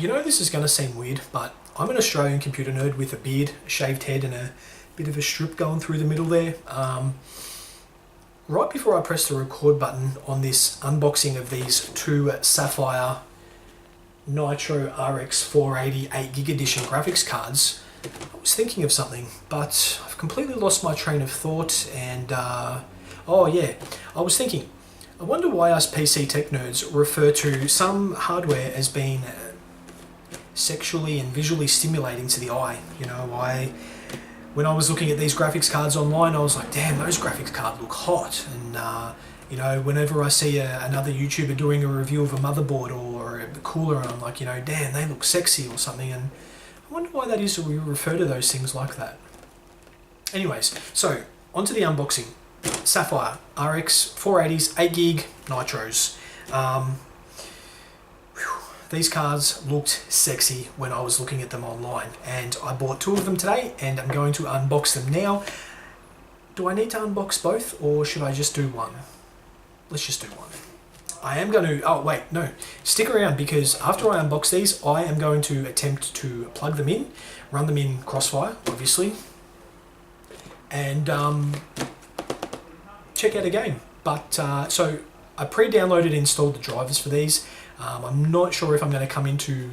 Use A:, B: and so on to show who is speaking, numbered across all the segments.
A: you know, this is going to seem weird, but I'm an Australian computer nerd with a beard, a shaved head, and a bit of a strip going through the middle there. Right before I pressed the record button on this unboxing of these two Sapphire Nitro RX 480 8GB edition graphics cards, I was thinking of something, but I've completely lost my train of thought. And oh yeah, I was thinking, I wonder why us PC tech nerds refer to some hardware as being sexually and visually stimulating to the eye. You know, when I was looking at these graphics cards online, I was like, damn, those graphics cards look hot. And you know, whenever I see another YouTuber doing a review of a motherboard or a cooler, and I'm like, you know, damn, they look sexy or something. And I wonder why that is that we refer to those things like that. Anyways, so onto the unboxing. Sapphire RX 480s 8GB Nitros. These cards looked sexy when I was looking at them online, and I bought two of them today and I'm going to unbox them now. Do I need to unbox both, or should I just do one? Let's just do one. I am going to, oh wait, no, stick around, because after I unbox these, I am going to attempt to plug them in, run them in Crossfire, obviously, and check out a game. But so I pre-downloaded and installed the drivers for these. I'm not sure if I'm going to come into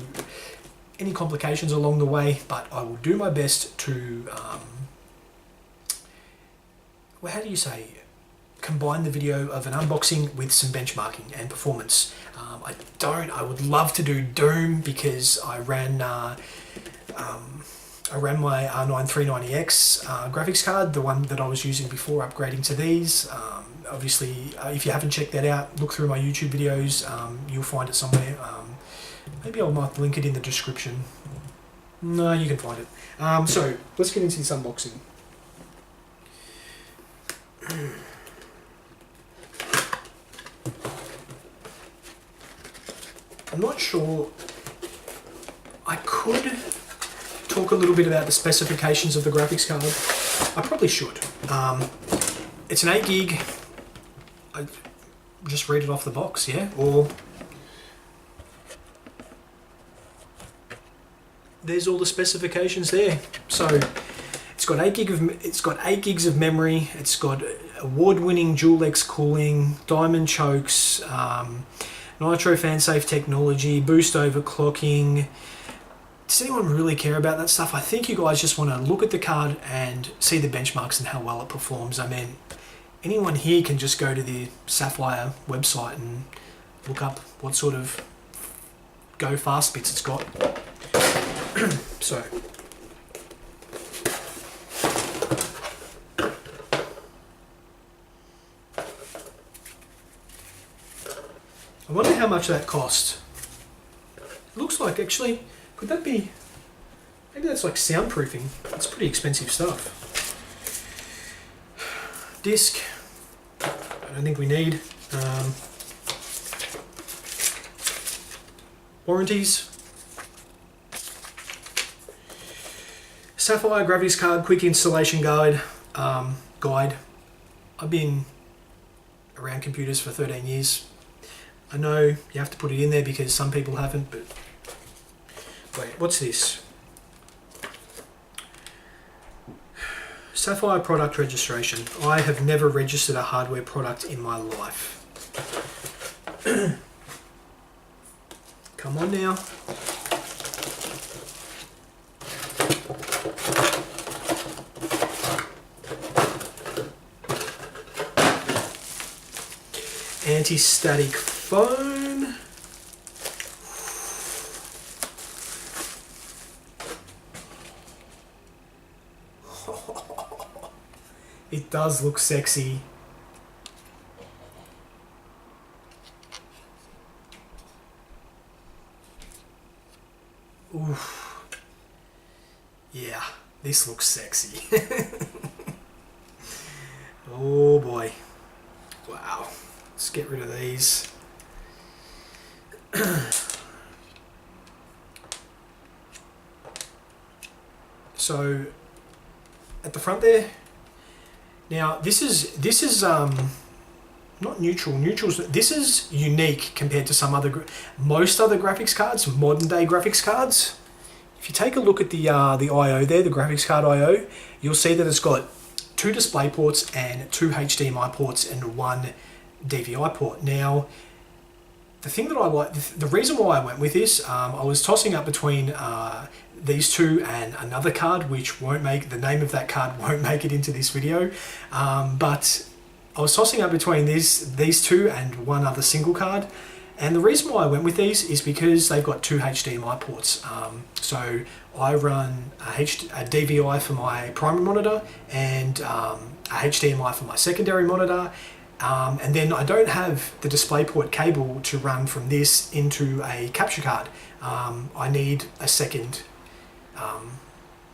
A: any complications along the way, but I will do my best to, well, how do you say, combine the video of an unboxing with some benchmarking and performance. I would love to do Doom, because I ran my R9 390X graphics card, the one that I was using before upgrading to these. Obviously, if you haven't checked that out, look through my YouTube videos. You'll find it somewhere. Maybe I might link it in the description. No, you can find it. So let's get into this unboxing. I'm not sure. I could talk a little bit about the specifications of the graphics card. I probably should. It's an 8GB. I just read it off the box, yeah? Or there's all the specifications there. So it's got 8 gigs of memory. It's got award-winning dual-X cooling, diamond chokes, Nitro fan-safe technology, boost overclocking. Does anyone really care about that stuff? I think you guys just want to look at the card and see the benchmarks and how well it performs. I mean, anyone here can just go to the Sapphire website and look up what sort of go fast bits it's got. So I wonder how much that cost. It looks like, actually, could that be, maybe that's like soundproofing. That's pretty expensive stuff. Disc, I don't think we need. Warranties. Sapphire graphics card quick installation guide. I've been around computers for 13 years. I know you have to put it in there because some people haven't, but wait, what's this? Sapphire product registration. I have never registered a hardware product in my life. Come on now. Anti-static foam. It does look sexy. Oof. Yeah, this looks sexy. Oh boy. Wow. Let's get rid of these. So at the front there, now this is not neutral. Neutrals. This is unique compared to most other graphics cards, modern day graphics cards. If you take a look at the I/O there, the graphics card I/O, you'll see that it's got 2 display ports and 2 HDMI ports and 1 DVI port. Now, the thing that I like, the reason why I went with this, I was tossing up between these two and another card, which the name of that card won't make it into this video, but I was tossing up between these two and one other single card. And the reason why I went with these is because they've got 2 HDMI ports. So I run a DVI for my primary monitor and a HDMI for my secondary monitor. And then I don't have the DisplayPort cable to run from this into a capture card. I need a second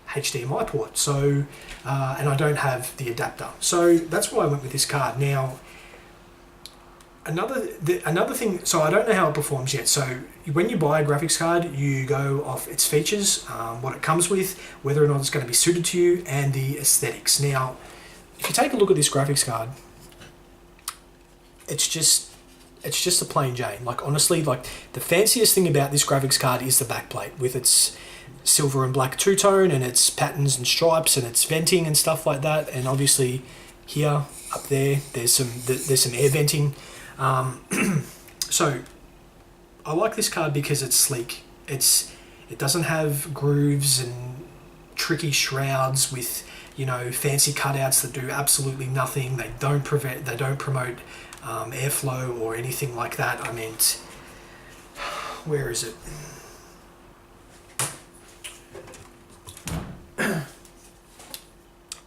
A: HDMI port. So, and I don't have the adapter. So that's why I went with this card. Now, another thing, so I don't know how it performs yet. So when you buy a graphics card, you go off its features, what it comes with, whether or not it's going to be suited to you, and the aesthetics. Now, if you take a look at this graphics card, it's just a plain Jane. Like, honestly, like, the fanciest thing about this graphics card is the backplate with its silver and black two-tone and its patterns and stripes and its venting and stuff like that. And obviously here, up there, there's some air venting. So I like this card because it's sleek. It doesn't have grooves and tricky shrouds with, you know, fancy cutouts that do absolutely nothing. They don't promote airflow or anything like that. I mean, where is it?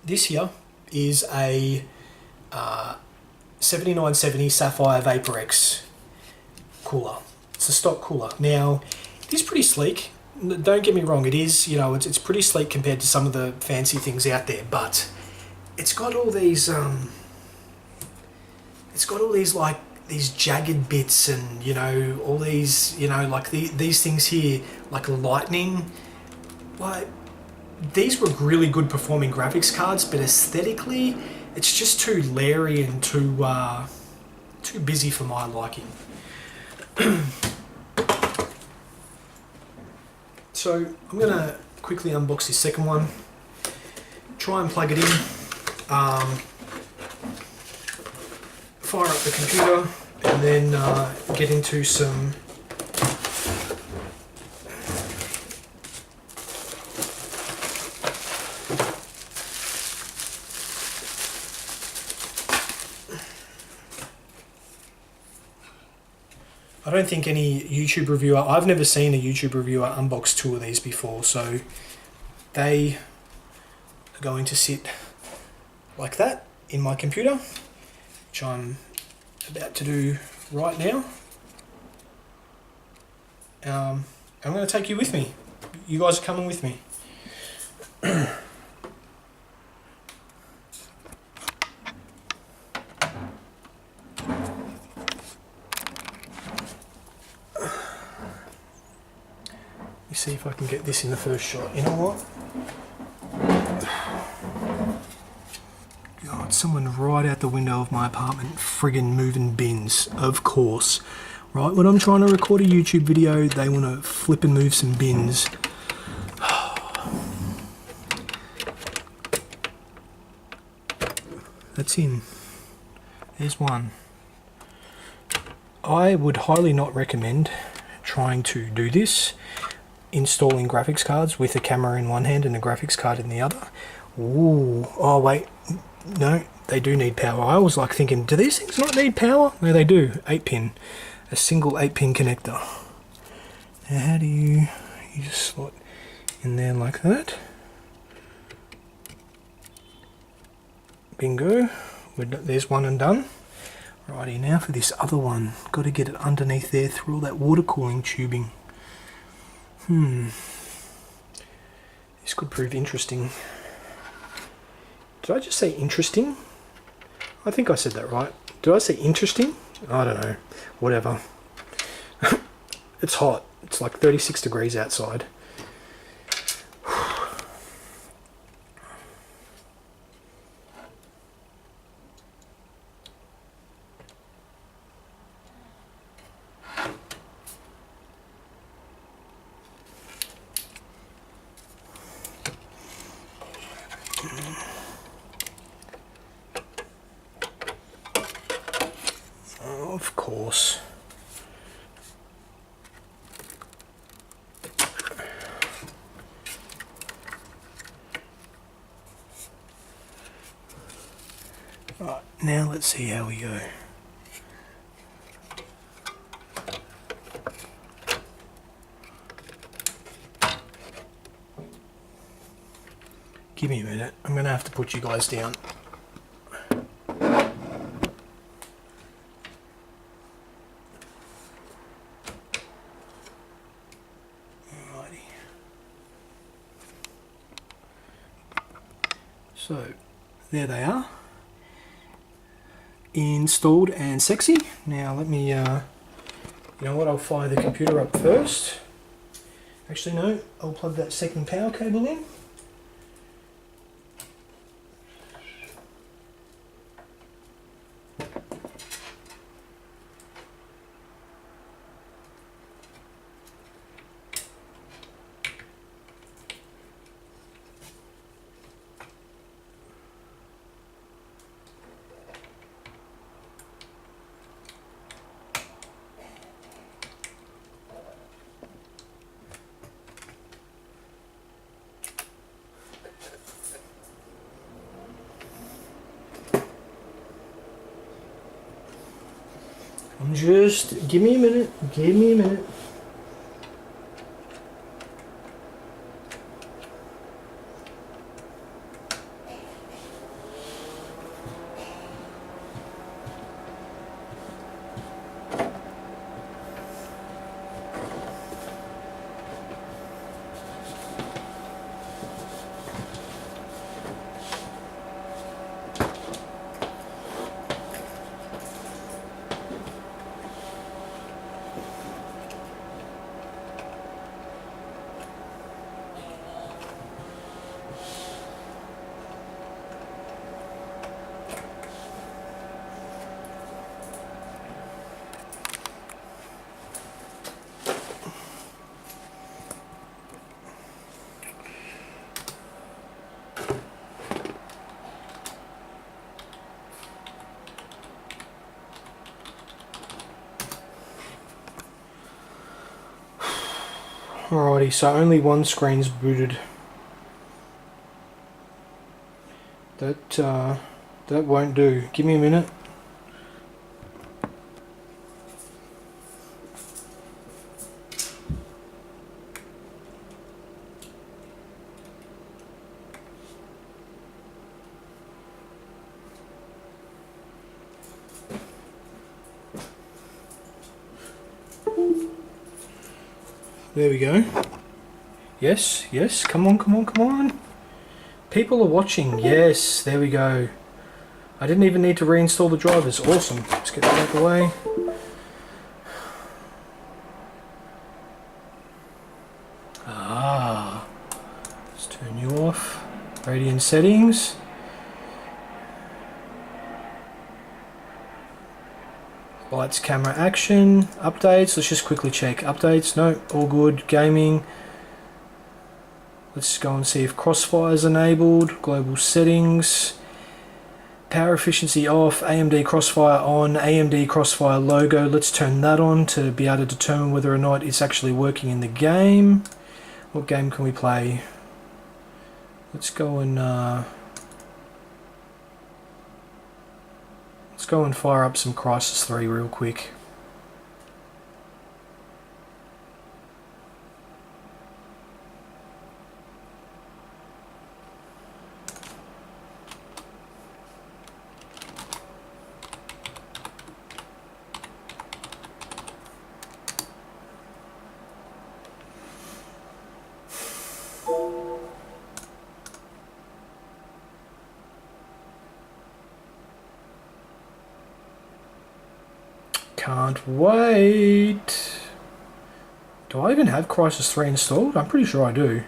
A: This here is a 7970 Sapphire Vapor X cooler. It's a stock cooler. Now, it is pretty sleek. Don't get me wrong, it is, you know, it's pretty sleek compared to some of the fancy things out there, but it's got all these like these jagged bits and, you know, all these, you know, like these things here, like lightning. Like, these were really good performing graphics cards, but aesthetically, it's just too leery and too busy for my liking. So I'm gonna quickly unbox this second one, try and plug it in, fire up the computer, and then get into some I don't think any YouTube reviewer, I've never seen a YouTube reviewer unbox 2 of these before, so they are going to sit like that in my computer, which I'm about to do right now. I'm going to take you with me. You guys are coming with me. Let me see if I can get this in the first shot. You know what? God, someone right out the window of my apartment friggin' moving bins, of course. Right, when I'm trying to record a YouTube video, they want to flip and move some bins. That's in. There's one. I would highly not recommend trying to do this, installing graphics cards with a camera in one hand and a graphics card in the other. Ooh, oh wait, no, they do need power. I was like thinking, do these things not need power? No, they do. 8-pin, a single 8-pin connector. Now how do you just slot in there like that? Bingo, there's one and done. Righty, now for this other one, got to get it underneath there through all that water cooling tubing. This could prove interesting. Did I just say interesting? I think I said that right. Did I say interesting? I don't know. Whatever. It's hot. It's like 36 degrees outside. Of course. Right, now let's see how we go. Give me a minute, I'm going to have to put you guys down. Alrighty. So, there they are. Installed and sexy. Now let me, you know what, I'll fire the computer up first. Actually no, I'll plug that second power cable in. Just give me a minute, give me a minute. Alrighty, so only one screen's booted. That won't do. Give me a minute. There we go. Yes, yes, come on, come on, come on. People are watching. Yes, there we go. I didn't even need to reinstall the drivers. Awesome. Let's get that out of the way. Ah. Let's turn you off. Radiant settings. Lights, camera, action, updates. Let's just quickly check. Updates, no, all good. Gaming. Let's go and see if crossfire is enabled. Global settings. Power efficiency off. AMD crossfire on. AMD crossfire logo. Let's turn that on to be able to determine whether or not it's actually working in the game. What game can we play? Let's go and fire up some Crysis 3 real quick. Can't wait. Do I even have Crysis 3 installed? I'm pretty sure I do.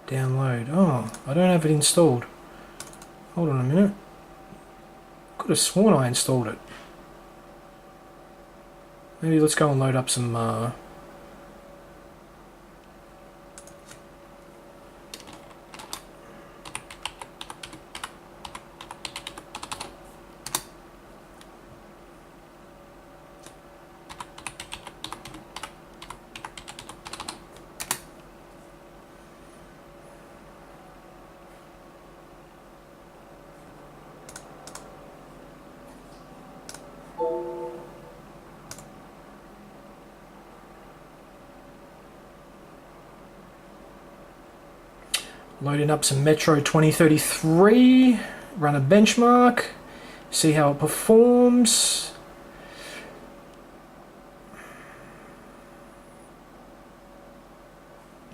A: Download. Oh, I don't have it installed. Hold on a minute. Could have sworn I installed it. Maybe let's go and load up some Loading up some Metro 2033, run a benchmark, see how it performs.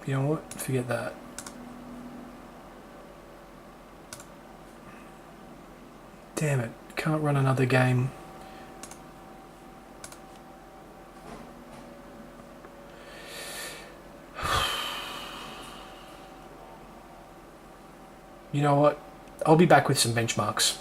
A: You know what? Forget that. Damn it, can't run another game. You know what? I'll be back with some benchmarks.